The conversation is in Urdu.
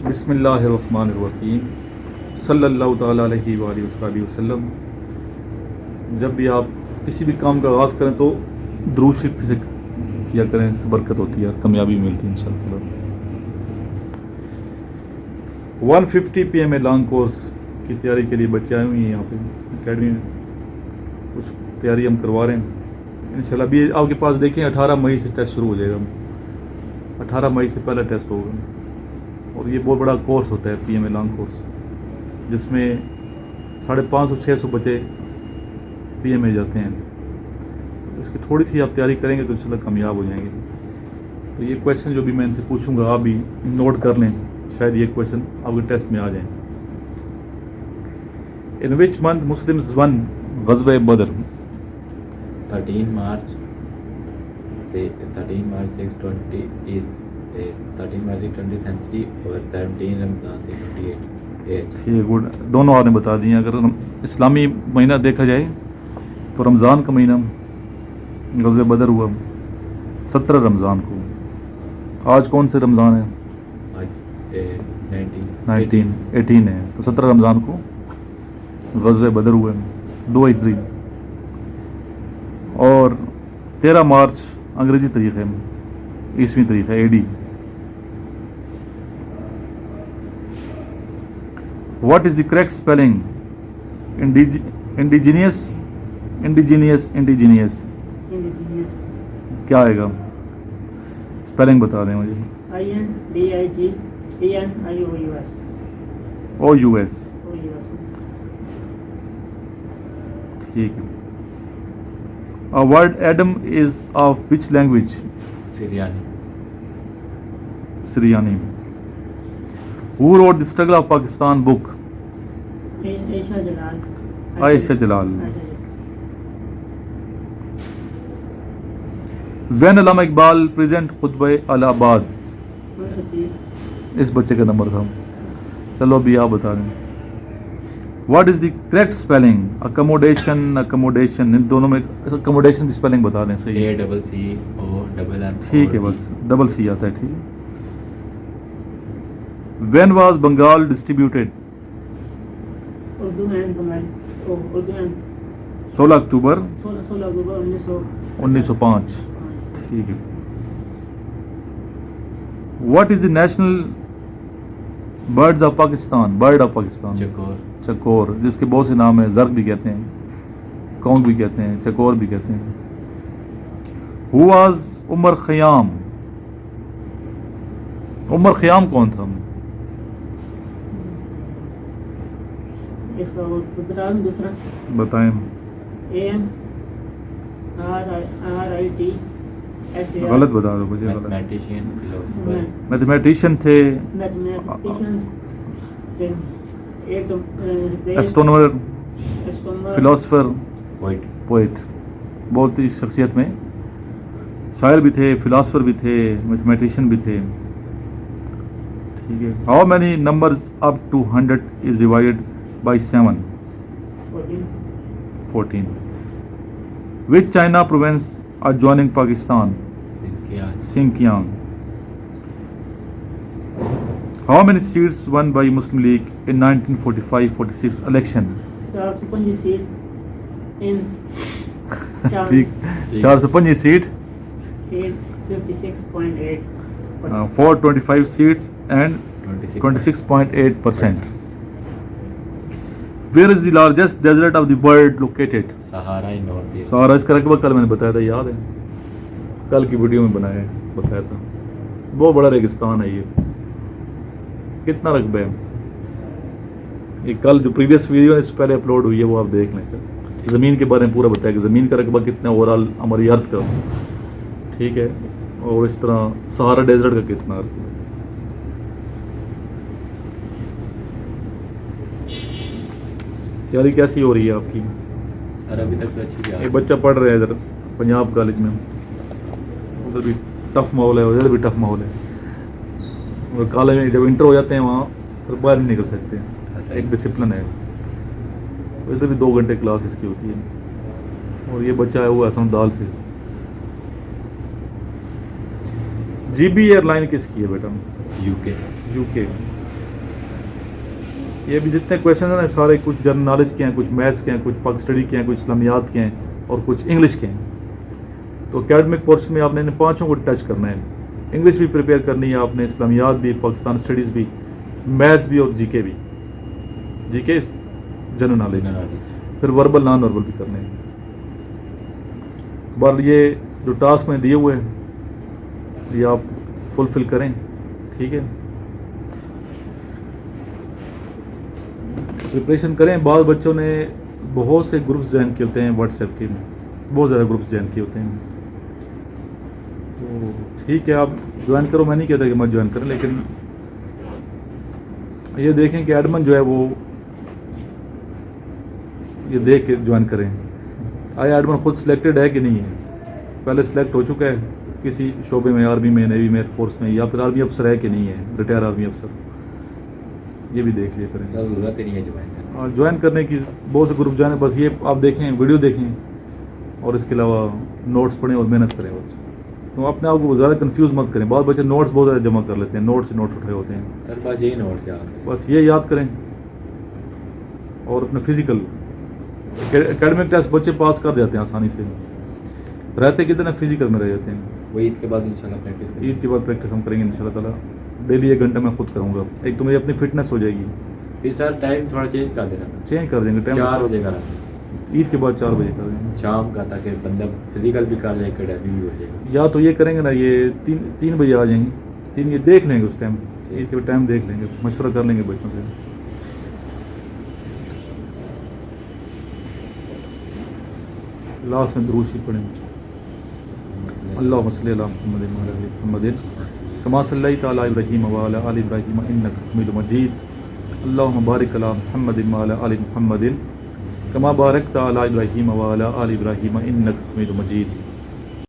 بسم اللہ الرحمن الرحیم صلی اللہ تعالیٰ علیہ وآلہ وصحبہ وسلم. جب بھی آپ کسی بھی کام کا آغاز کریں تو درود شریف سے کیا کریں, اس سے برکت ہوتی ہے, کامیابی ملتی ہے انشاءاللہ. 150 PMA لانگ کورس کی تیاری کے لیے بچے آئے ہوئے ہیں یہاں پہ اکیڈمی میں. کچھ تیاری ہم کروا رہے ہیں انشاءاللہ. ابھی آپ کے پاس دیکھیں 18 مئی سے ٹیسٹ شروع ہو جائے گا. 18 مئی سے پہلا ٹیسٹ ہوگا, اور یہ بہت بڑا کورس ہوتا ہے PMA لانگ کورس, جس میں 550-600 بچے PMA جاتے ہیں. اس کی تھوڑی سی آپ تیاری کریں گے تو انشاءاللہ کامیاب ہو جائیں گے. تو یہ کویشچن جو بھی میں ان سے پوچھوں گا آپ بھی نوٹ کر لیں, شاید یہ کویشچن آپ کے ٹیسٹ میں آ جائیں. ان وچ منتھ مسلمز ون غزوہ بدر؟ 13 March 620 is 13 March 20th century اور 17 رمضان 28. ٹھیک, گڈ. دونوں آپ نے بتا دیے. اگر اسلامی مہینہ دیکھا جائے تو رمضان کا مہینہ غزوہ بدر ہوا 17 رمضان کو. آج کون سے رمضان ہے؟ آج 18 ہے, تو 17 رمضان کو غزوہ بدر ہوا 2 ہجری, اور 13 مارچ انگریزی تاریخ ہے, عیسوی تاریخ ہے, AD. What is the correct spelling indigenous کیا آئے گا؟ اسپیلنگ بتا دیں مجھے. INDIGENIOUS. ٹھیک ہے. Word Adam is of which language? سریانی. Who wrote the Struggle of Pakistan book? Ayesha Jalal. When Allama Iqbal present خطبہ الہ آباد؟ اس بچے کا نمبر تھا. چلو ابھی آپ بتا دیں. What is the correct spelling accommodation? ان دونوں میں اکموڈیشن کی اسپیلنگ بتا دیں. صحیح, ٹھیک ہے, بس ڈبل سی آتا ہے. ٹھیک ہے. When was Bengal distributed? 16 October 1905. ٹھیک ہے. What is the national birds of Pakistan? Bird of Pakistan چکور, جس کے بہت سے نام ہیں. زرق بھی کہتے ہیں, کونگ بھی کہتے ہیں, چکور بھی کہتے ہیں. ہو واز عمر خیام؟ عمر خیام کون تھا؟ بتائیں. غلط بتا دو مجھے. میتھمیٹیشین تھے, ایسٹرونومر, فلاسفر, پوئٹ. بہت ہی شخصیت میں شاعر بھی تھے, فلاسفر بھی تھے, میتھمیٹیشین بھی تھے. ٹھیک ہے. How many numbers up to 100 is divided by 7? 14. Which China province adjoining Pakistan? Xinjiang. How many seats won by Muslim League in 1945-46 election? 425 seat in ٹھیک, 425 set, 56.8%. 425 seats and 26.8%. Where is the largest desert of the world located? سہارا. اس کا رقبہ کل میں نے بتایا تھا, یاد ہے؟ کل کی ویڈیو میں بتایا تھا. بہت بڑا ریگستان ہے یہ. کتنا رقبہ ہے یہ کل جو پریویس ویڈیو اس سے پہلے اپلوڈ ہوئی ہے وہ آپ دیکھ لیں. سر زمین کے بارے میں پورا بتایا کہ زمین کا رقبہ کتنا ہے اوور آل ہماری ارتھ کا. ٹھیک ہے. اور اس طرح سہارا ڈیزرٹ کا کتنا رقبہ. تیاری کیسی ہو رہی ہے آپ کی؟ ابھی تک تو اچھی. ایک بچہ پڑھ رہا ہے ادھر پنجاب کالج میں, ادھر بھی ٹف ماحول ہے, ادھر بھی ٹف ماحول ہے. اور کالج میں جب انٹر ہو جاتے ہیں وہاں پھر باہر نہیں نکل سکتے, ایک ڈسپلن ہے. ادھر بھی 2 گھنٹے کلاس اس کی ہوتی ہے. اور یہ بچہ ہے وہ اسم دال سے. جی بی ایئر لائن کس کی ہے بیٹا؟ یو کے. یہ بھی جتنے کویشچن ہیں سارے کچھ جنرل نالج کے ہیں, کچھ میتھس کے ہیں, کچھ پاک اسٹڈی کے ہیں, کچھ اسلامیات کے ہیں اور کچھ انگلش کے ہیں. تو اکیڈمک پورشن میں آپ نے ان پانچوں کو ٹچ کرنا ہے. انگلش بھی پریپیئر کرنی ہے آپ نے, اسلامیات بھی, پاکستان اسٹڈیز بھی, میتھس بھی اور جی کے بھی. جی کے جنرل نالج, پھر وربل نان وربل بھی کرنے ہیں. بار یہ جو ٹاسک میں دیے ہوئے ہیں یہ آپ فلفل کریں. ٹھیک ہے, پریپریشن کریں. بعض بچوں نے بہت سے گروپس جوائن کیے ہوتے ہیں واٹس ایپ کے, بہت زیادہ گروپس جوائن کیے ہوتے ہیں. تو ٹھیک ہے آپ جوائن کرو, میں نہیں کہتا کہ مت جوائن کریں, لیکن یہ دیکھیں کہ ایڈمن جو ہے وہ یہ دیکھ کے جوائن کریں آیا ایڈمن خود سلیکٹڈ ہے کہ نہیں ہے, پہلے سلیکٹ ہو چکا ہے کسی شعبے میں, آرمی میں, نیوی میں, ایئر فورس میں, یا پھر آرمی افسر ہے کہ نہیں ہے, ریٹائر آرمی افسر, یہ بھی دیکھ لیا کریں. ضرورت ہی نہیں ہے جوائن کرنے کی, بہت سے گروپ جائیں, بس یہ آپ دیکھیں, ویڈیو دیکھیں اور اس کے علاوہ نوٹس پڑھیں اور محنت کریں. بس تو اپنے آپ کو زیادہ کنفیوز مت کریں. بعض بچے نوٹس بہت زیادہ جمع کر لیتے ہیں, نوٹس اٹھائے ہوتے ہیں. سر بات یہی نوٹس یاد, بس یہ یاد کریں. اور اپنے فزیکل اکیڈمک ٹیسٹ بچے پاس کر جاتے ہیں آسانی سے, رہتے کتنے فزیکل میں رہ جاتے ہیں. وہ عید کے بعد انشاءاللہ پریکٹس کریں. عید کے بعد پریکٹس ہم کریں گے انشاءاللہ تعالیٰ. ڈیلی 1 گھنٹہ میں خود کروں گا. ایک تو میری اپنی فٹنس ہو جائے گی. پھر سر ٹائم تھوڑا چینج کر دینا, چینج کر دیں گے ٹائم 4 بجے کا, عید کے بعد 4 بجے کر دیں گے شام کا, تاکہ بندہ فزیکل بھی کر جائے, اکیڈمی بھی ہو جائے گا. یا تو یہ کریں گے نا, یہ 3 بجے آ جائیں گے. 3 یہ دیکھ لیں گے اس ٹائم, عید کے ٹائم دیکھ لیں گے, مشورہ کر لیں گے بچوں سے. لاسٹ میں دروشی پڑھیں گے. اللہم صلی علی محمد وعلی آل محمد کما صلیت علی ابراہیم وعلی آل ابراہیم انک حمید مجید. اللہم بارک علی محمد وعلی آل محمد کما بارکت علی ابراہیم وعلی آل ابراہیم انک حمید مجید.